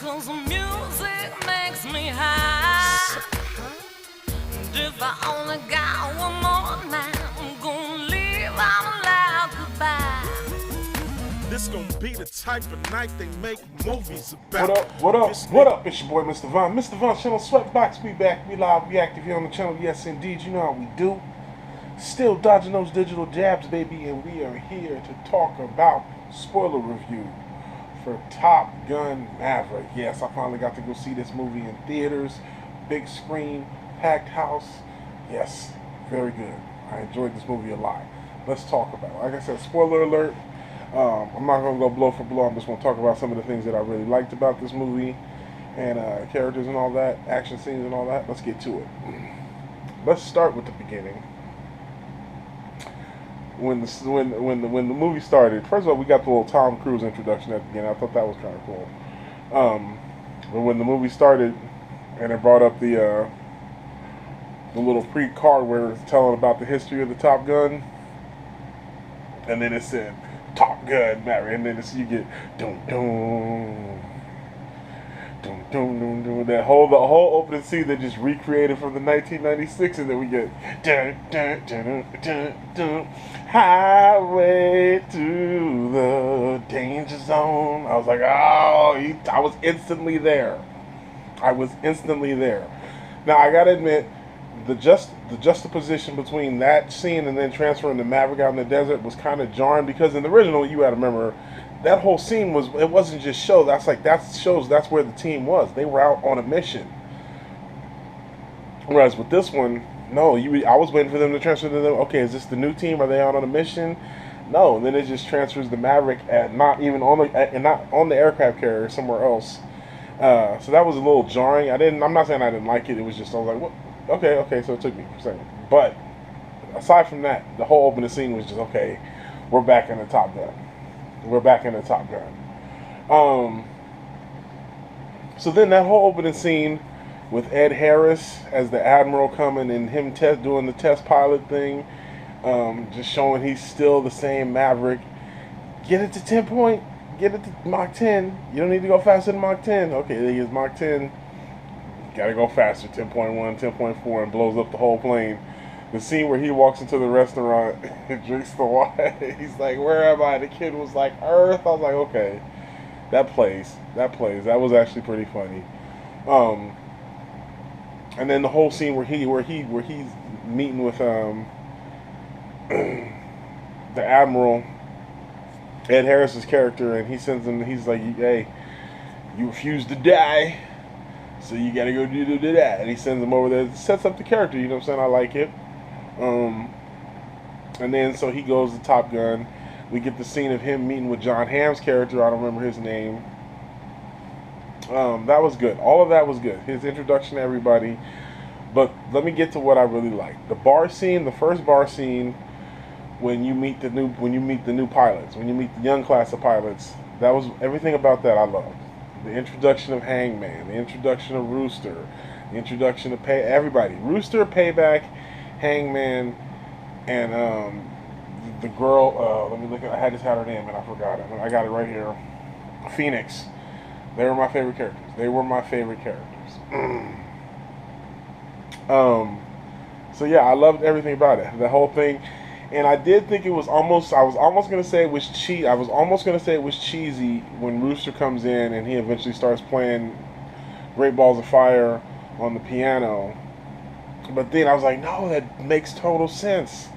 'cause the music makes me high. And if I only got one more night, I'm gonna leave out a loud goodbye. This gonna be the type of night they make movies What about. up, what up, what up? It's your boy, Mr. Von. Mr. Von, Channel Sweatbox. We back, we live, we active here on the channel. Yes, indeed, you know how we do. Still dodging those digital jabs, baby, and we are here to talk about spoiler review for Top Gun Maverick. Yes, I finally got to go see this movie in theaters, big screen, packed house. Yes, very good. I enjoyed this movie a lot. Let's talk about it. Like I said, spoiler alert. I'm not going to go blow for blow. I'm just going to talk about some of the things that I really liked about this movie and characters and all that, action scenes and all that. Let's get to it. Let's start with the beginning. When the movie started, first of all, we got the little Tom Cruise introduction at the beginning. I thought that was kind of cool. But when the movie started and it brought up the little pre-card where it's telling about the history of the Top Gun, and then it said Top Gun Maverick, and then you get dum dum dum dum dum dum. The whole opening scene they just recreated from the 1996, and then we get dun dun dun dun dun highway to the danger zone. I was like, oh, I was instantly there. Now I gotta admit, the juxtaposition between that scene and then transferring to Maverick out in the desert was kind of jarring, because in the original, you got to remember, that whole scene wasn't just show. That's where the team was. They were out on a mission. Whereas with this one, no, I was waiting for them to transfer to them. Okay, is this the new team? Are they out on a mission? No, and then it just transfers to Maverick not on the aircraft carrier, somewhere else. So that was a little jarring. I'm not saying I didn't like it. It was just, I was like, what? Okay, so it took me for a second. But aside from that, the whole opening scene was just, okay, we're back in the Top Gun. So then that whole opening scene with Ed Harris as the Admiral coming and him doing the test pilot thing, just showing he's still the same Maverick. Get it to 10 point, get it to Mach 10. You don't need to go faster than Mach 10. Okay, there he is, Mach 10. Gotta go faster, 10.1, 10.4, and blows up the whole plane. The scene where he walks into the restaurant and drinks the wine, he's like, where am I? The kid was like, Earth. I was like, okay, that plays. That was actually pretty funny. And then the whole scene where he's meeting with the Admiral, Ed Harris's character, and he's like, hey, you refuse to die, so you gotta go do that. And he sends him over there. It sets up the character, you know what I'm saying? I like it. And then so he goes to Top Gun. We get the scene of him meeting with John Hamm's character. I don't remember his name. That was good. All of that was good. His introduction to everybody. But let me get to what I really liked. The bar scene, the first bar scene, when you meet the new pilots, when you meet the young class of pilots, that was everything about that I loved. The introduction of Hangman, the introduction of Rooster, the introduction of everybody. Rooster, Payback, Hangman, and the girl. Let me look. I just had her name and I forgot it. I got it right here. Phoenix. They were my favorite characters. So yeah, I loved everything about it. The whole thing. And I did think it was I was almost going to say it was cheesy when Rooster comes in and he eventually starts playing Great Balls of Fire on the piano. But then I was like, no, that makes total sense.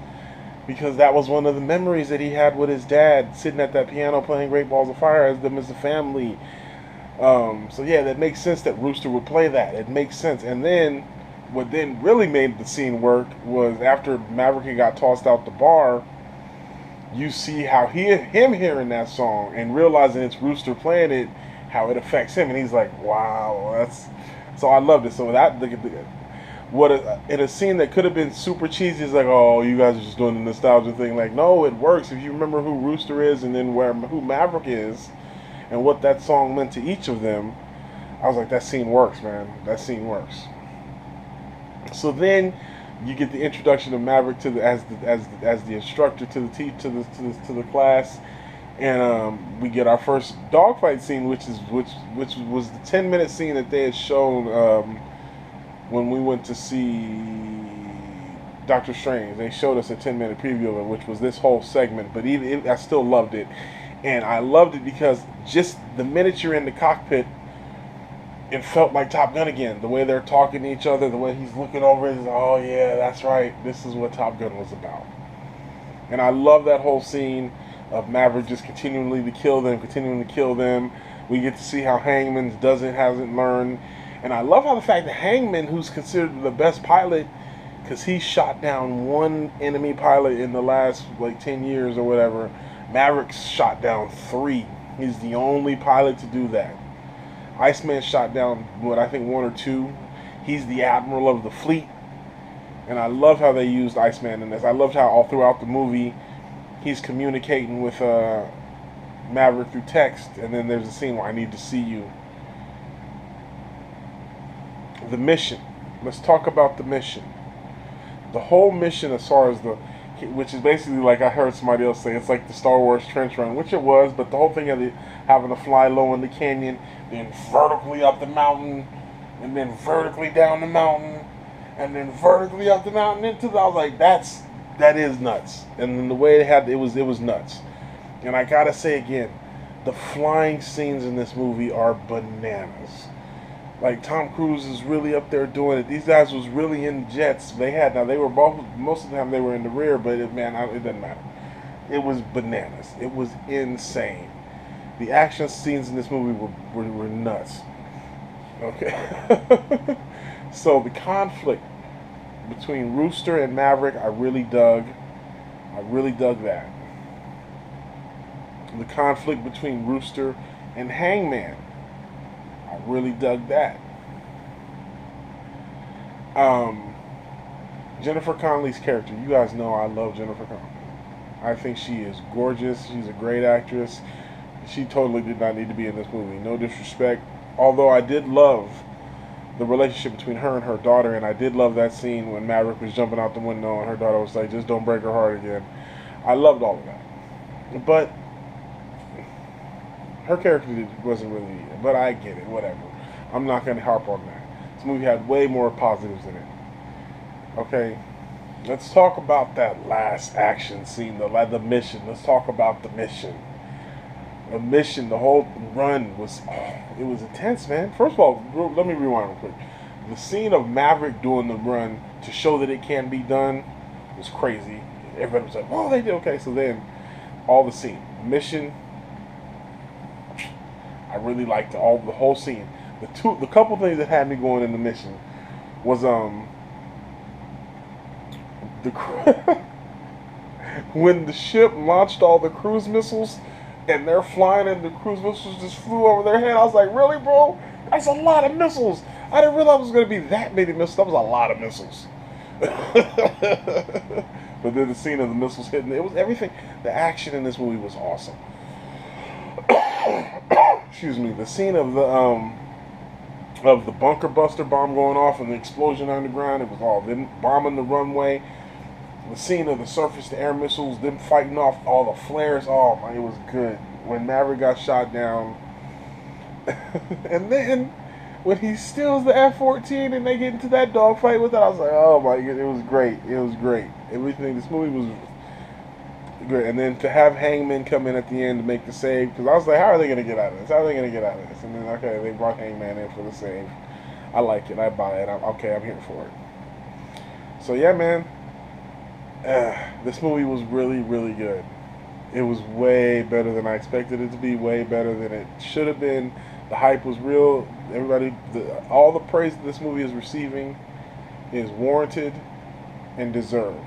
Because that was one of the memories that he had with his dad, sitting at that piano playing Great Balls of Fire as them as a family. So yeah, that makes sense that Rooster would play that. It makes sense. And then what then really made the scene work was after Maverick got tossed out the bar, you see how him hearing that song and realizing it's Rooster playing it, how it affects him, and he's like, wow, so I loved it. So that in a scene that could have been super cheesy, it's like, oh, you guys are just doing the nostalgia thing. Like, no, it works if you remember who Rooster is and then who Maverick is and what that song meant to each of them. I was like, that scene works, man. That scene works. So then you get the introduction of Maverick as the instructor to the class, And we get our first dogfight scene, which was the 10-minute scene that they had shown when we went to see Doctor Strange. They showed us a 10-minute preview of it, which was this whole segment. But I still loved it, and I loved it because just the minute you're in the cockpit, it felt like Top Gun again. The way they're talking to each other, the way he's looking over it, oh yeah, that's right. This is what Top Gun was about. And I love that whole scene of Maverick just continuing to kill them. We get to see how Hangman hasn't learned. And I love how the fact that Hangman, who's considered the best pilot, because he shot down one enemy pilot in the last 10 years or whatever, Maverick shot down 3. He's the only pilot to do that. Iceman shot down, I think 1 or 2. He's the admiral of the fleet. And I love how they used Iceman in this. I loved how all throughout the movie he's communicating with Maverick through text. And then there's a scene where I need to see you. The mission. Let's talk about the mission. The whole mission as far as which is basically like I heard somebody else say, it's like the Star Wars trench run, which it was, but the whole thing of having to fly low in the canyon, then vertically up the mountain, and then vertically down the mountain, and then vertically up the mountain I was like, that is nuts. And then the way it was nuts. And I gotta say again, the flying scenes in this movie are bananas. Like Tom Cruise is really up there doing it. These guys was really in jets. They were both, most of the time they were in the rear, but it doesn't matter. It was bananas. It was insane. The action scenes in this movie were nuts. Okay. So the conflict between Rooster and Maverick, I really dug that. The conflict between Rooster and Hangman, I really dug that. Jennifer Connelly's character, you guys know I love Jennifer Connelly. I think she is gorgeous. She's a great actress. She totally did not need to be in this movie. No disrespect. Although I did love the relationship between her and her daughter, and I did love that scene when Maverick was jumping out the window and her daughter was like, just don't break her heart again. I loved all of that. But her character wasn't really, but I get it, whatever. I'm not going to harp on that. This movie had way more positives in it. Okay, let's talk about that last action scene, the mission. Let's talk about the mission. The mission, the whole run was intense, man. First of all, let me rewind real quick. The scene of Maverick doing the run to show that it can be done was crazy. Everybody was like, oh, they did okay. So then, all the scene. Mission, I really liked the whole scene. The couple things that had me going in the mission was when the ship launched all the cruise missiles and they're flying and the cruise missiles just flew over their head. I was like, really, bro? That's a lot of missiles. I didn't realize it was going to be that many missiles. That was a lot of missiles. But then the scene of the missiles hitting, it was everything. The action in this movie was awesome. Excuse me. The scene of the bunker buster bomb going off and the explosion underground, it was all them bombing the runway. The scene of the surface-to-air missiles, them fighting off all the flares. Oh my, it was good. When Maverick got shot down, and then when he steals the F-14 and they get into that dogfight with it, I was like, oh my god, it was great. It was great. Everything. This movie was great. And then to have Hangman come in at the end to make the save, because I was like, how are they going to get out of this? How are they going to get out of this? And then, okay, they brought Hangman in for the save. I like it. I buy it. I'm here for it. So yeah, man. This movie was really, really good. It was way better than I expected it to be. Way better than it should have been. The hype was real. Everybody, all the praise that this movie is receiving is warranted and deserved.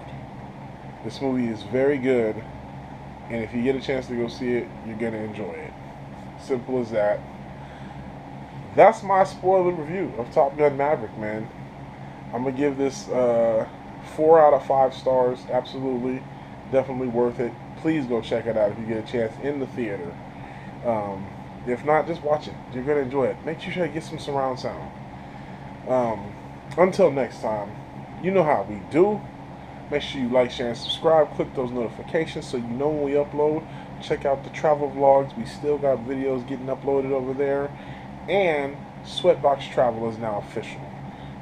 This movie is very good, and if you get a chance to go see it, you're gonna enjoy it. Simple as that. That's my spoiler review of Top Gun Maverick, man. I'm gonna give this 4 out of 5 stars. Absolutely, definitely worth it. Please go check it out if you get a chance in the theater. If not, just watch it. You're gonna enjoy it. Make sure you get some surround sound. Until next time, you know how we do. Make sure you like, share, and subscribe. Click those notifications so you know when we upload. Check out the travel vlogs. We still got videos getting uploaded over there. And Sweatbox Travel is now official.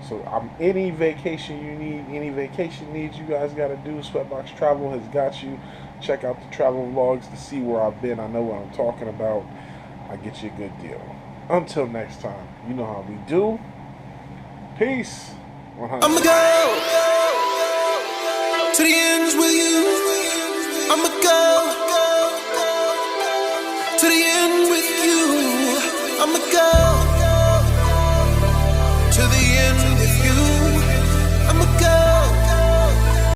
So any vacation you need, any vacation needs you guys got to do, Sweatbox Travel has got you. Check out the travel vlogs to see where I've been. I know what I'm talking about. I get you a good deal. Until next time, you know how we do. Peace. 100. I'ma go to the ends with you. I'ma go to the end with you. I'ma go to the end with you.